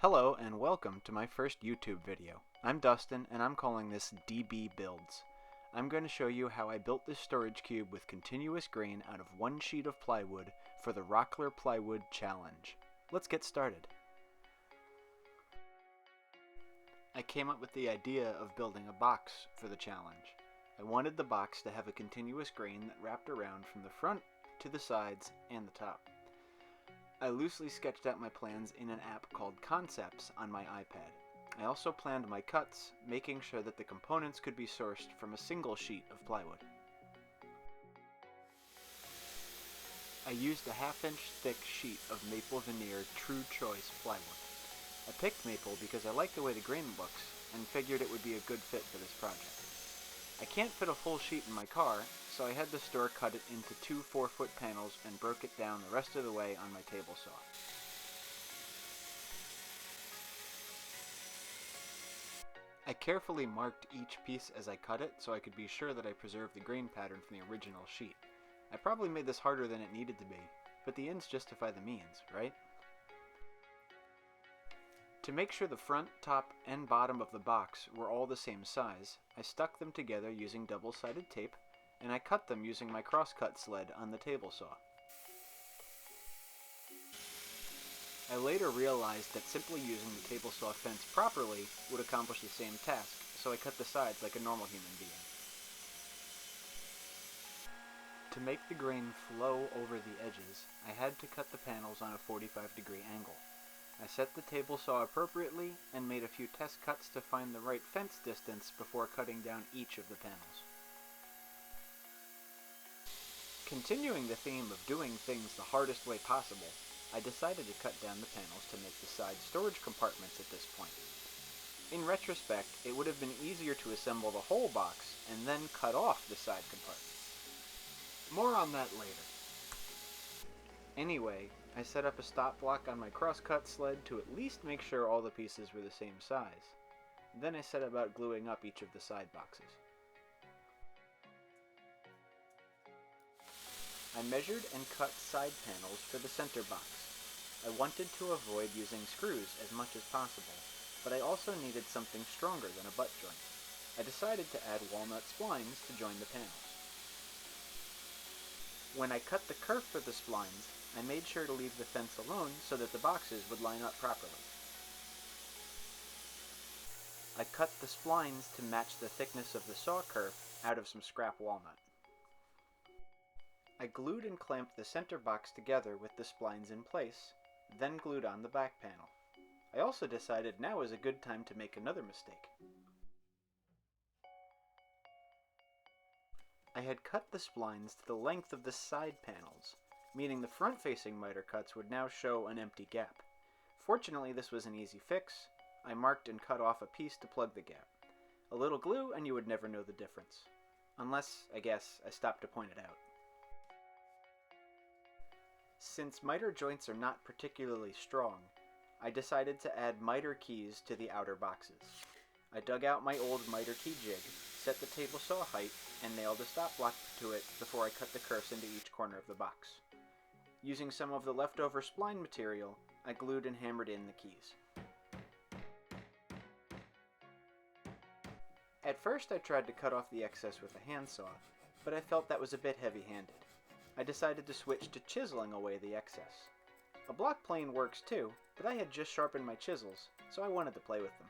Hello and welcome to my first YouTube video. I'm Dustin and I'm calling this DB Builds. I'm going to show you how I built this storage cube with continuous grain out of one sheet of plywood for the Rockler Plywood Challenge. Let's get started. I came up with the idea of building a box for the challenge. I wanted the box to have a continuous grain that wrapped around from the front to the sides and the top. I loosely sketched out my plans in an app called Concepts on my iPad. I also planned my cuts, making sure that the components could be sourced from a single sheet of plywood. I used a half-inch thick sheet of maple veneer True Choice plywood. I picked maple because I like the way the grain looks and figured it would be a good fit for this project. I can't fit a full sheet in my car, so I had the store cut it into two 4-foot panels and broke it down the rest of the way on my table saw. I carefully marked each piece as I cut it so I could be sure that I preserved the grain pattern from the original sheet. I probably made this harder than it needed to be, but the ends justify the means, right? To make sure the front, top, and bottom of the box were all the same size, I stuck them together using double-sided tape, and I cut them using my crosscut sled on the table saw. I later realized that simply using the table saw fence properly would accomplish the same task, so I cut the sides like a normal human being. To make the grain flow over the edges, I had to cut the panels on a 45-degree angle. I set the table saw appropriately and made a few test cuts to find the right fence distance before cutting down each of the panels. Continuing the theme of doing things the hardest way possible, I decided to cut down the panels to make the side storage compartments at this point. In retrospect, it would have been easier to assemble the whole box and then cut off the side compartments. More on that later. Anyway, I set up a stop block on my crosscut sled to at least make sure all the pieces were the same size. Then I set about gluing up each of the side boxes. I measured and cut side panels for the center box. I wanted to avoid using screws as much as possible, but I also needed something stronger than a butt joint. I decided to add walnut splines to join the panels. When I cut the kerf for the splines, I made sure to leave the fence alone so that the boxes would line up properly. I cut the splines to match the thickness of the saw kerf out of some scrap walnut. I glued and clamped the center box together with the splines in place, then glued on the back panel. I also decided now was a good time to make another mistake. I had cut the splines to the length of the side panels, meaning the front-facing miter cuts would now show an empty gap. Fortunately, this was an easy fix. I marked and cut off a piece to plug the gap. A little glue and you would never know the difference. Unless, I guess, I stopped to point it out. Since miter joints are not particularly strong, I decided to add miter keys to the outer boxes. I dug out my old miter key jig, set the table saw height, and nailed a stop block to it before I cut the kerfs into each corner of the box. Using some of the leftover spline material, I glued and hammered in the keys. At first I tried to cut off the excess with a handsaw, but I felt that was a bit heavy-handed. I decided to switch to chiseling away the excess. A block plane works too, but I had just sharpened my chisels, so I wanted to play with them.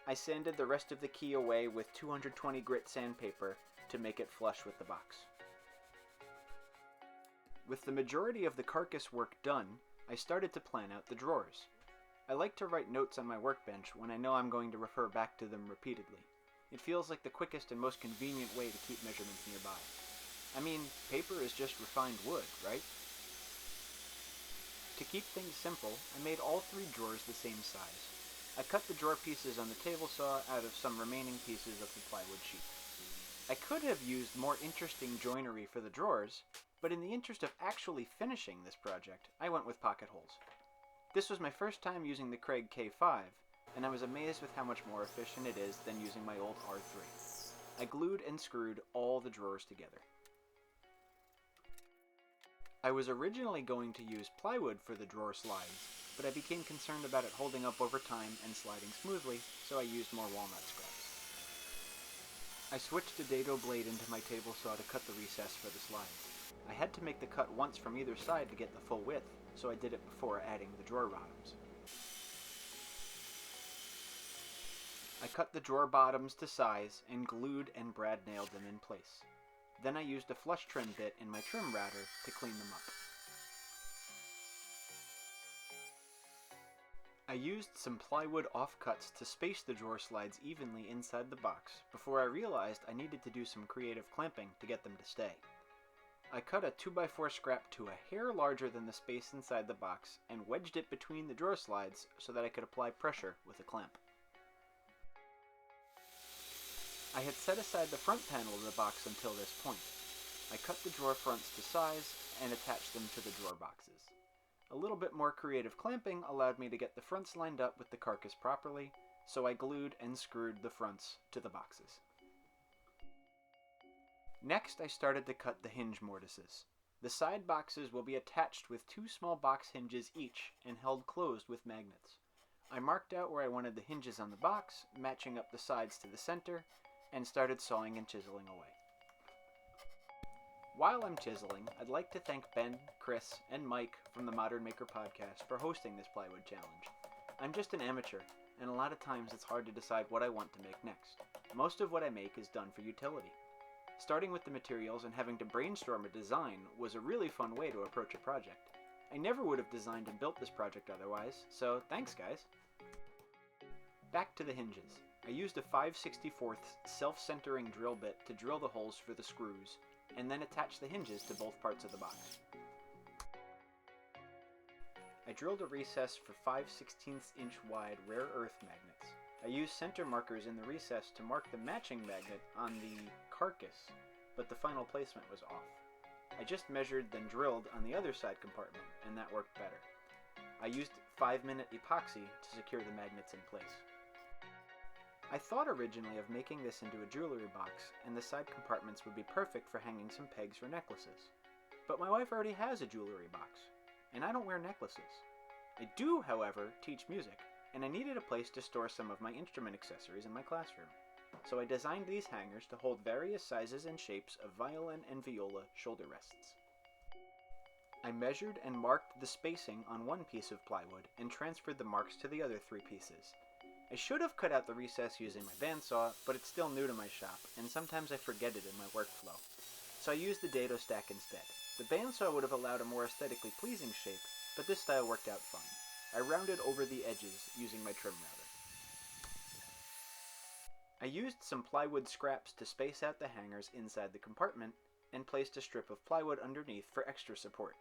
I sanded the rest of the key away with 220 grit sandpaper to make it flush with the box. With the majority of the carcass work done, I started to plan out the drawers. I like to write notes on my workbench when I know I'm going to refer back to them repeatedly. It feels like the quickest and most convenient way to keep measurements nearby. I mean, paper is just refined wood, right? To keep things simple, I made all 3 drawers the same size. I cut the drawer pieces on the table saw out of some remaining pieces of the plywood sheet. I could have used more interesting joinery for the drawers, but in the interest of actually finishing this project, I went with pocket holes. This was my first time using the Kreg K5, and I was amazed with how much more efficient it is than using my old R3. I glued and screwed all the drawers together. I was originally going to use plywood for the drawer slides, but I became concerned about it holding up over time and sliding smoothly, so I used more walnut scraps. I switched a dado blade into my table saw to cut the recess for the slides. I had to make the cut once from either side to get the full width, so I did it before adding the drawer bottoms. I cut the drawer bottoms to size and glued and brad nailed them in place. Then I used a flush trim bit in my trim router to clean them up. I used some plywood offcuts to space the drawer slides evenly inside the box before I realized I needed to do some creative clamping to get them to stay. I cut a 2x4 scrap to a hair larger than the space inside the box and wedged it between the drawer slides so that I could apply pressure with a clamp. I had set aside the front panel of the box until this point. I cut the drawer fronts to size and attached them to the drawer boxes. A little bit more creative clamping allowed me to get the fronts lined up with the carcass properly, so I glued and screwed the fronts to the boxes. Next, I started to cut the hinge mortises. The side boxes will be attached with 2 small box hinges each and held closed with magnets. I marked out where I wanted the hinges on the box, matching up the sides to the center, and started sawing and chiseling away. While I'm chiseling, I'd like to thank Ben, Chris, and Mike from the Modern Maker podcast for hosting this plywood challenge. I'm just an amateur, and a lot of times it's hard to decide what I want to make next. Most of what I make is done for utility. Starting with the materials and having to brainstorm a design was a really fun way to approach a project. I never would have designed and built this project otherwise, so thanks guys! Back to the hinges. I used a 5/64 self-centering drill bit to drill the holes for the screws, and then attach the hinges to both parts of the box. I drilled a recess for 5/16 inch wide rare earth magnets. I used center markers in the recess to mark the matching magnet on the carcass, but the final placement was off. I just measured then drilled on the other side compartment, and that worked better. I used 5-minute epoxy to secure the magnets in place. I thought originally of making this into a jewelry box, and the side compartments would be perfect for hanging some pegs for necklaces. But my wife already has a jewelry box, and I don't wear necklaces. I do, however, teach music, and I needed a place to store some of my instrument accessories in my classroom. So I designed these hangers to hold various sizes and shapes of violin and viola shoulder rests. I measured and marked the spacing on one piece of plywood and transferred the marks to the other 3 pieces. I should have cut out the recess using my bandsaw, but it's still new to my shop, and sometimes I forget it in my workflow. So I used the dado stack instead. The bandsaw would have allowed a more aesthetically pleasing shape, but this style worked out fine. I rounded over the edges using my trim router. I used some plywood scraps to space out the hangers inside the compartment, and placed a strip of plywood underneath for extra support.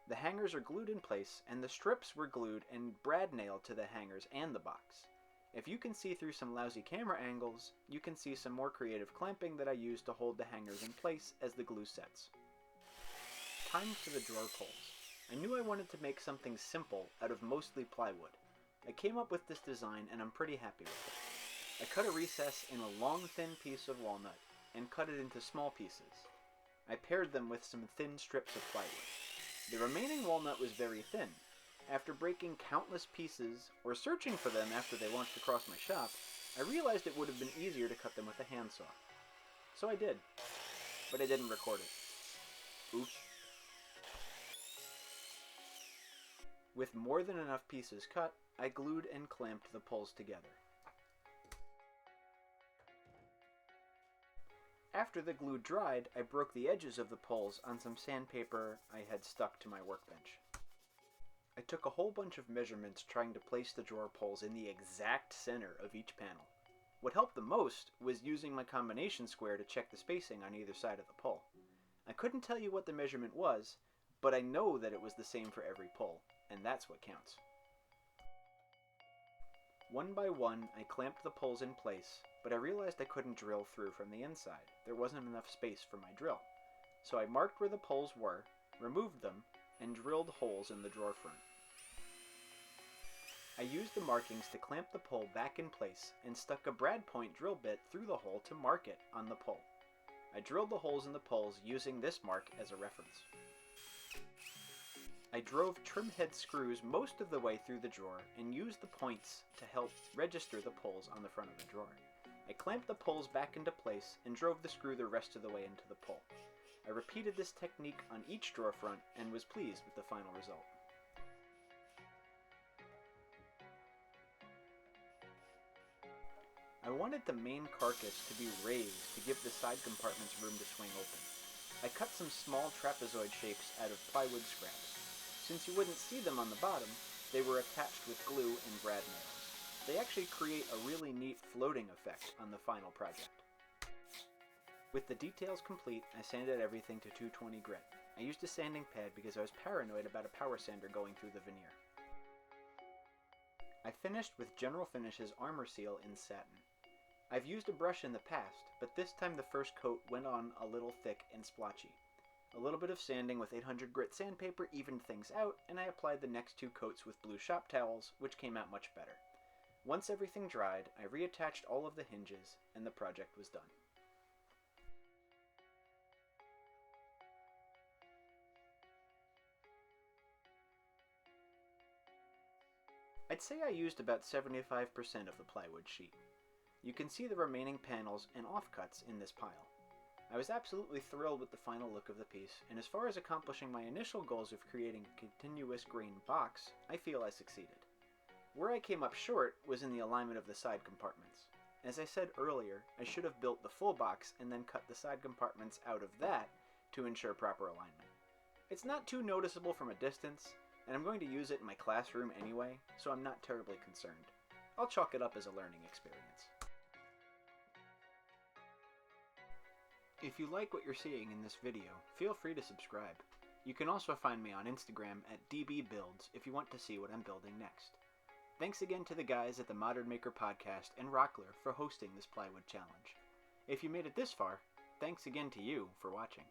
The hangers are glued in place, and the strips were glued and brad nailed to the hangers and the box. If you can see through some lousy camera angles, you can see some more creative clamping that I used to hold the hangers in place as the glue sets. Time for the drawer pulls. I knew I wanted to make something simple out of mostly plywood. I came up with this design and I'm pretty happy with it. I cut a recess in a long thin piece of walnut and cut it into small pieces. I paired them with some thin strips of plywood. The remaining walnut was very thin. After breaking countless pieces, or searching for them after they launched across my shop, I realized it would have been easier to cut them with a handsaw. So I did, but I didn't record it. Oops. With more than enough pieces cut, I glued and clamped the pulls together. After the glue dried, I broke the edges of the pulls on some sandpaper I had stuck to my workbench. I took a whole bunch of measurements trying to place the drawer pulls in the exact center of each panel. What helped the most was using my combination square to check the spacing on either side of the pull. I couldn't tell you what the measurement was, but I know that it was the same for every pull, and that's what counts. One by one, I clamped the pulls in place, but I realized I couldn't drill through from the inside. There wasn't enough space for my drill. So I marked where the pulls were, removed them, and drilled holes in the drawer front. I used the markings to clamp the pull back in place and stuck a brad point drill bit through the hole to mark it on the pull. I drilled the holes in the pulls using this mark as a reference. I drove trim head screws most of the way through the drawer and used the points to help register the pulls on the front of the drawer. I clamped the pulls back into place and drove the screw the rest of the way into the pull. I repeated this technique on each drawer front and was pleased with the final result. I wanted the main carcass to be raised to give the side compartments room to swing open. I cut some small trapezoid shapes out of plywood scraps. Since you wouldn't see them on the bottom, they were attached with glue and brad nails. They actually create a really neat floating effect on the final project. With the details complete, I sanded everything to 220 grit. I used a sanding pad because I was paranoid about a power sander going through the veneer. I finished with General Finishes Armor Seal in satin. I've used a brush in the past, but this time the first coat went on a little thick and splotchy. A little bit of sanding with 800 grit sandpaper evened things out, and I applied the next 2 coats with blue shop towels, which came out much better. Once everything dried, I reattached all of the hinges, and the project was done. I'd say I used about 75% of the plywood sheet. You can see the remaining panels and offcuts in this pile. I was absolutely thrilled with the final look of the piece, and as far as accomplishing my initial goals of creating a continuous grain box, I feel I succeeded. Where I came up short was in the alignment of the side compartments. As I said earlier, I should have built the full box and then cut the side compartments out of that to ensure proper alignment. It's not too noticeable from a distance, and I'm going to use it in my classroom anyway, so I'm not terribly concerned. I'll chalk it up as a learning experience. If you like what you're seeing in this video, feel free to subscribe. You can also find me on Instagram at dbbuilds if you want to see what I'm building next. Thanks again to the guys at the Modern Maker Podcast and Rockler for hosting this plywood challenge. If you made it this far, thanks again to you for watching.